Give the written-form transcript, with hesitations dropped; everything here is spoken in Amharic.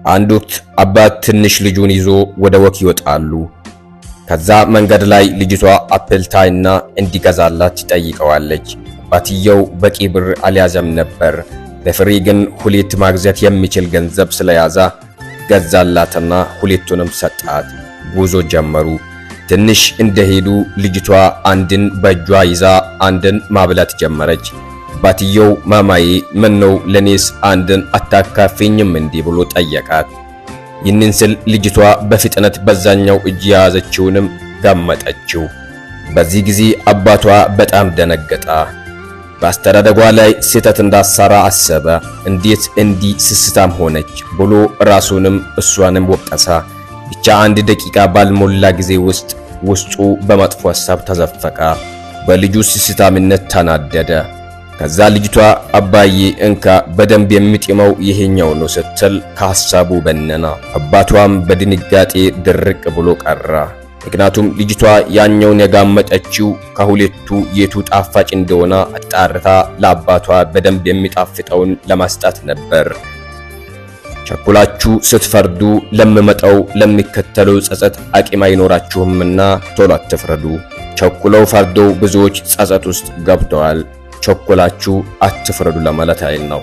አንድ ወቅት አባት ትንሽ ልጁን ይዞ ወደ ወክ ይወጣሉ። ከዛ መንገድ ላይ ልጅቷ አፕል ታይና እንዲገዛላት ትጠይቀዋለች። አባትየው በቂ ብር አልያዘም ነበር። በፍሬ ግን ሁለት ማግዛት የሚችል ገንዘብ ስለያዛ ገዛላትና ሁለቱንም ሰጣት። ጉዞ ጀመሩ። ትንሽ እንደሄዱ ልጅቷ አንድን በእጇ ይዛ አንድን ማብላት ጀመረች። አባትየው ማማዬ ምነው ለኔስ አንድን አታካፊኝም እንዲህ ብሎ ጠየቃት። ይህንን ስል ልጅቷ በፍጥነት በዛኛው እጅ የያዘችውንም ገመጠችው። በዚህ ጊዜ አባቷ በጣም ደነገጠ። በአስተዳደጓ ላይ ስህተት እንዳሰራ አሰበ። እንዴት እንዲህ ስስታም ሆነች ብሎ ራሱንም እሷንም ወቀሰ። ብቻ አንድ ደቂቃ ባልሞላ ጊዜ ውስጡ በመጥፎ ሐሳብ ተዘፈቀ። በልጁ ስስታምነት ተናደደ። ከዛ ልጅቷ አባዬ እንካ በደንብ የሚጥመው ይሄኛው ነው ስትል ከሐሳቡ በነና። አባቷም በድንጋጤ ድርቅ ብሎ ቀረ። ምክንያቱም ልጅቷ ያኛውን የጋመጠችው ከሁለቱ የቱ ጣፋጭ እንደሆነ አጣርታ ለአባቷ በደንብ የሚጣፍጠውን ለማስጣት ነበር። ቸኩላችሁ ስትፈርዱ ለሚከተለው ጸጸት አቂም አይኖራችሁምና ቶሎ አትፍረዱ። ቸኩለው ፈርደው ብዙዎች ጸጸት ውስጥ ገብተዋል። ቸኩላችሁ አትፍረዱ ለማለት አይል ነው።